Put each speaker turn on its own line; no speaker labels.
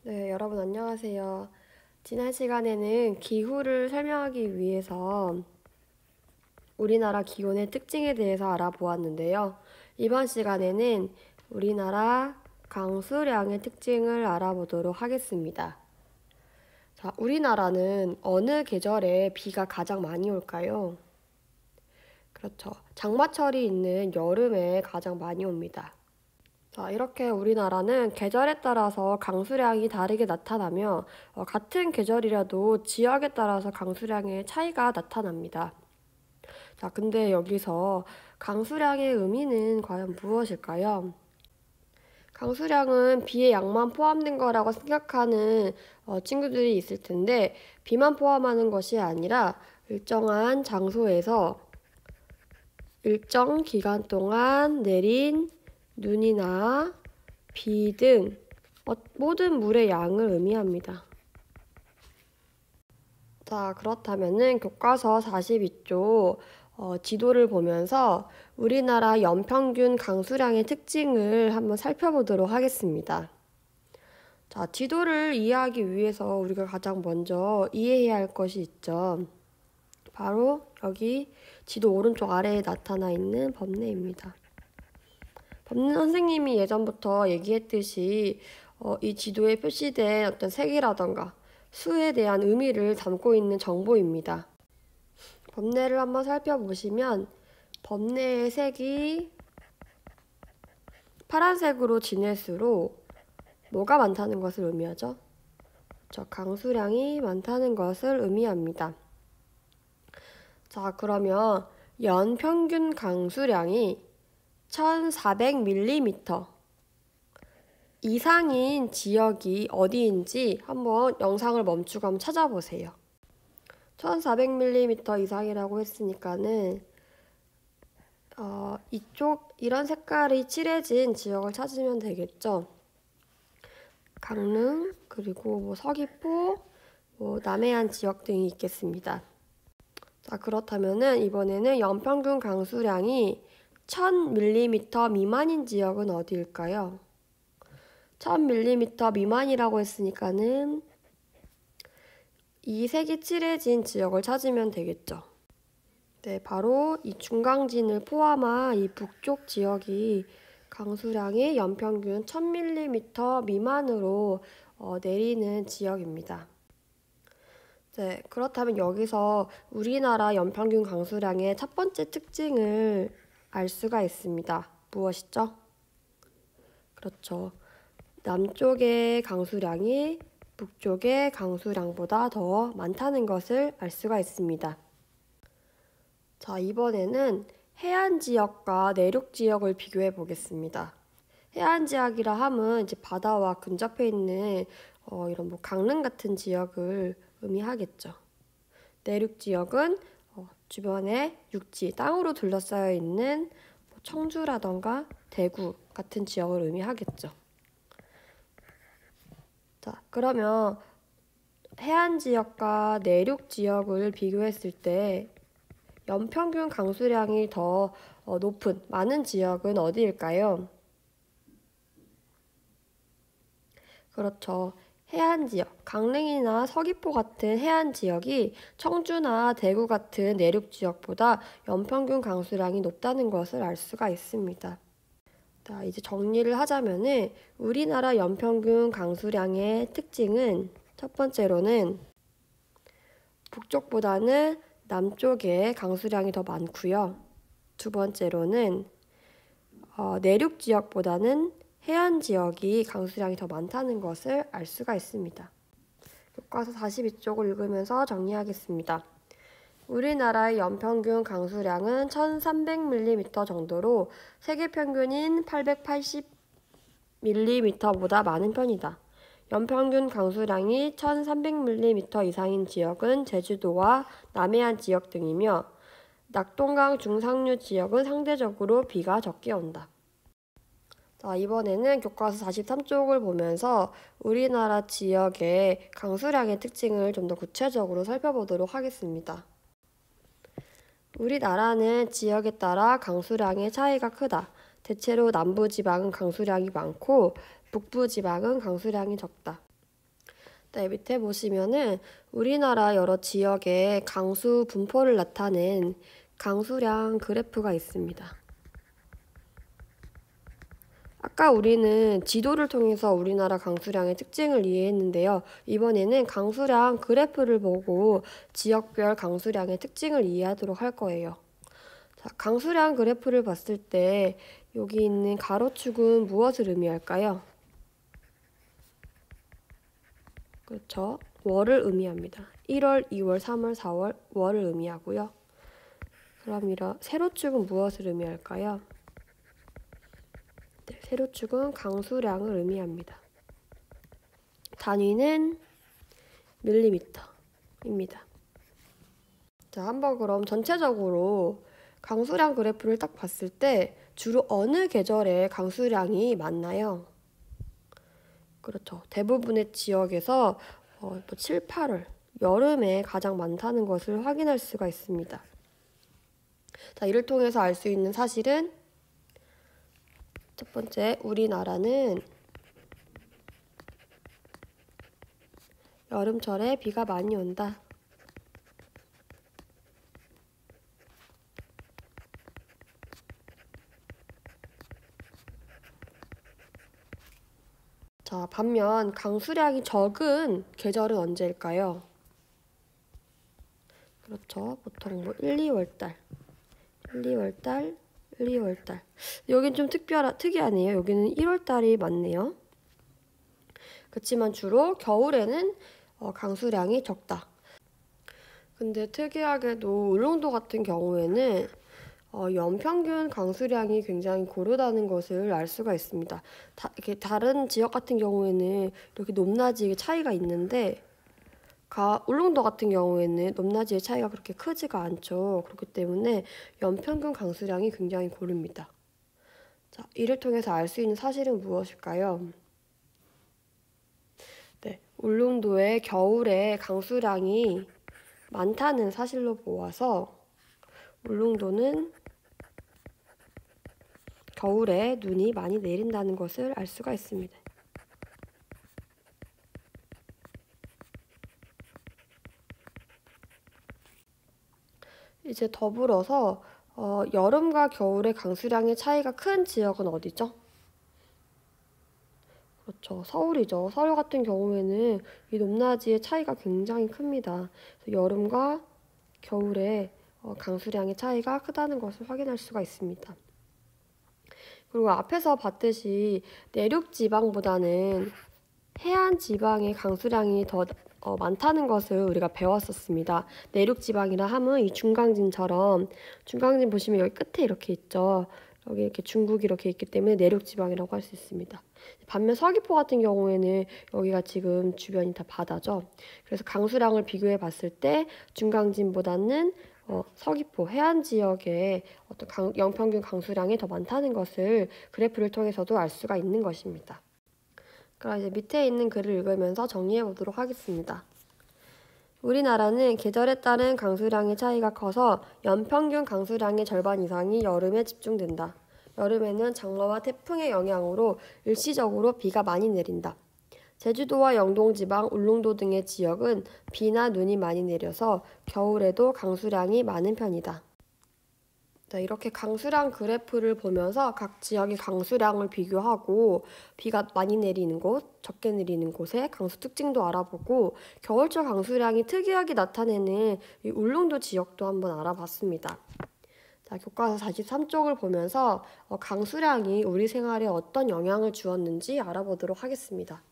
네, 여러분 안녕하세요. 지난 시간에는 기후를 설명하기 위해서 우리나라 기온의 특징에 대해서 알아보았는데요. 이번 시간에는 우리나라 강수량의 특징을 알아보도록 하겠습니다. 자, 우리나라는 어느 계절에 비가 가장 많이 올까요? 그렇죠. 장마철이 있는 여름에 가장 많이 옵니다. 자, 이렇게 우리나라는 계절에 따라서 강수량이 다르게 나타나며 같은 계절이라도 지역에 따라서 강수량의 차이가 나타납니다. 자, 근데 여기서 강수량의 의미는 과연 무엇일까요? 강수량은 비의 양만 포함된 거라고 생각하는 친구들이 있을 텐데 비만 포함하는 것이 아니라 일정한 장소에서 일정 기간 동안 내린 눈이나 비 등 모든 물의 양을 의미합니다. 자, 그렇다면은 교과서 42쪽 지도를 보면서 우리나라 연평균 강수량의 특징을 한번 살펴보도록 하겠습니다. 자, 지도를 이해하기 위해서 우리가 가장 먼저 이해해야 할 것이 있죠. 바로 여기 지도 오른쪽 아래에 나타나 있는 범례입니다. 법률 선생님이 예전부터 얘기했듯이 이 지도에 표시된 어떤 색이라던가 수에 대한 의미를 담고 있는 정보입니다. 범례를 한번 살펴보시면 범례의 색이 파란색으로 진할수록 뭐가 많다는 것을 의미하죠? 강수량이 많다는 것을 의미합니다. 자, 그러면 연평균 강수량이 1400mm 이상인 지역이 어디인지 한번 영상을 멈추고 한번 찾아보세요. 1400mm 이상이라고 했으니까는 이런 색깔이 칠해진 지역을 찾으면 되겠죠. 강릉, 그리고 뭐 서귀포, 남해안 지역 등이 있겠습니다. 자, 그렇다면은 이번에는 연평균 강수량이 1000mm 미만인 지역은 어디일까요? 1000mm 미만이라고 했으니까는 이 색이 칠해진 지역을 찾으면 되겠죠. 네, 바로 이 중강진을 포함한 이 북쪽 지역이 강수량이 연평균 1000mm 미만으로 내리는 지역입니다. 네, 그렇다면 여기서 우리나라 연평균 강수량의 첫 번째 특징을 알 수가 있습니다. 무엇이죠? 그렇죠. 남쪽의 강수량이 북쪽의 강수량보다 더 많다는 것을 알 수가 있습니다. 자, 이번에는 해안 지역과 내륙 지역을 비교해 보겠습니다. 해안 지역이라 함은 이제 바다와 근접해 있는 이런 강릉 같은 지역을 의미하겠죠. 내륙 지역은 주변에 육지, 땅으로 둘러싸여 있는 청주라던가 대구 같은 지역을 의미하겠죠. 자, 그러면 해안 지역과 내륙 지역을 비교했을 때 연평균 강수량이 더 높은, 많은 지역은 어디일까요? 그렇죠. 해안 지역, 강릉이나 서귀포 같은 해안 지역이 청주나 대구 같은 내륙 지역보다 연평균 강수량이 높다는 것을 알 수가 있습니다. 자, 이제 정리를 하자면은 우리나라 연평균 강수량의 특징은 첫 번째로는 북쪽보다는 남쪽에 강수량이 더 많고요. 두 번째로는 내륙 지역보다는 해안 지역이 강수량이 더 많다는 것을 알 수가 있습니다. 교과서 42쪽을 읽으면서 정리하겠습니다. 우리나라의 연평균 강수량은 1300mm 정도로 세계 평균인 880mm보다 많은 편이다. 연평균 강수량이 1300mm 이상인 지역은 제주도와 남해안 지역 등이며 낙동강 중상류 지역은 상대적으로 비가 적게 온다. 자, 이번에는 교과서 43쪽을 보면서 우리나라 지역의 강수량의 특징을 좀 더 구체적으로 살펴보도록 하겠습니다. 우리나라는 지역에 따라 강수량의 차이가 크다. 대체로 남부지방은 강수량이 많고 북부지방은 강수량이 적다. 네, 밑에 보시면은 우리나라 여러 지역의 강수 분포를 나타낸 강수량 그래프가 있습니다. 아까 우리는 지도를 통해서 우리나라 강수량의 특징을 이해했는데요. 이번에는 강수량 그래프를 보고 지역별 강수량의 특징을 이해하도록 할 거예요. 자, 강수량 그래프를 봤을 때 여기 있는 가로축은 무엇을 의미할까요? 그렇죠. 월을 의미합니다. 1월, 2월, 3월, 4월 월을 의미하고요. 그럼 이런 세로축은 무엇을 의미할까요? 네, 세로축은 강수량을 의미합니다. 단위는 밀리미터입니다. 자, 한번 그럼 전체적으로 강수량 그래프를 딱 봤을 때 주로 어느 계절에 강수량이 많나요? 그렇죠. 대부분의 지역에서 7, 8월 여름에 가장 많다는 것을 확인할 수가 있습니다. 자, 이를 통해서 알 수 있는 사실은 첫 번째, 우리나라는 여름철에 비가 많이 온다. 자, 반면 강수량이 적은 계절은 언제일까요? 그렇죠. 보통 1, 2월달. 1, 2월달, 1, 2월달. 여긴 좀 특이하네요. 여기는 1월달이 많네요. 그렇지만 주로 겨울에는 강수량이 적다. 근데 특이하게도 울릉도 같은 경우에는 연평균 강수량이 굉장히 고르다는 것을 알 수가 있습니다. 이렇게 다른 지역 같은 경우에는 이렇게 높낮이의 차이가 있는데 울릉도 같은 경우에는 높낮이의 차이가 그렇게 크지가 않죠. 그렇기 때문에 연평균 강수량이 굉장히 고릅니다. 자, 이를 통해서 알 수 있는 사실은 무엇일까요? 네, 울릉도의 겨울에 강수량이 많다는 사실로 보아서 울릉도는 겨울에 눈이 많이 내린다는 것을 알 수가 있습니다. 이제 더불어서 여름과 겨울의 강수량의 차이가 큰 지역은 어디죠? 그렇죠. 서울이죠. 서울 같은 경우에는 이 높낮이의 차이가 굉장히 큽니다. 여름과 겨울에 강수량의 차이가 크다는 것을 확인할 수가 있습니다. 그리고 앞에서 봤듯이 내륙 지방보다는 해안 지방의 강수량이 더 많다는 것을 우리가 배웠었습니다. 내륙 지방이라 함은 이 중강진처럼 중강진 보시면 여기 끝에 이렇게 있죠. 여기 이렇게 중국이 이렇게 있기 때문에 내륙 지방이라고 할 수 있습니다. 반면 서귀포 같은 경우에는 여기가 지금 주변이 다 바다죠. 그래서 강수량을 비교해 봤을 때 중강진보다는 서귀포 해안 지역의 어떤 연평균 강수량이 더 많다는 것을 그래프를 통해서도 알 수가 있는 것입니다. 그럼 이제 밑에 있는 글을 읽으면서 정리해 보도록 하겠습니다. 우리나라는 계절에 따른 강수량의 차이가 커서 연평균 강수량의 절반 이상이 여름에 집중된다. 여름에는 장마와 태풍의 영향으로 일시적으로 비가 많이 내린다. 제주도와 영동지방, 울릉도 등의 지역은 비나 눈이 많이 내려서 겨울에도 강수량이 많은 편이다. 네, 이렇게 강수량 그래프를 보면서 각 지역의 강수량을 비교하고 비가 많이 내리는 곳, 적게 내리는 곳의 강수 특징도 알아보고 겨울철 강수량이 특이하게 나타내는 이 울릉도 지역도 한번 알아봤습니다. 자, 교과서 43쪽을 보면서 강수량이 우리 생활에 어떤 영향을 주었는지 알아보도록 하겠습니다.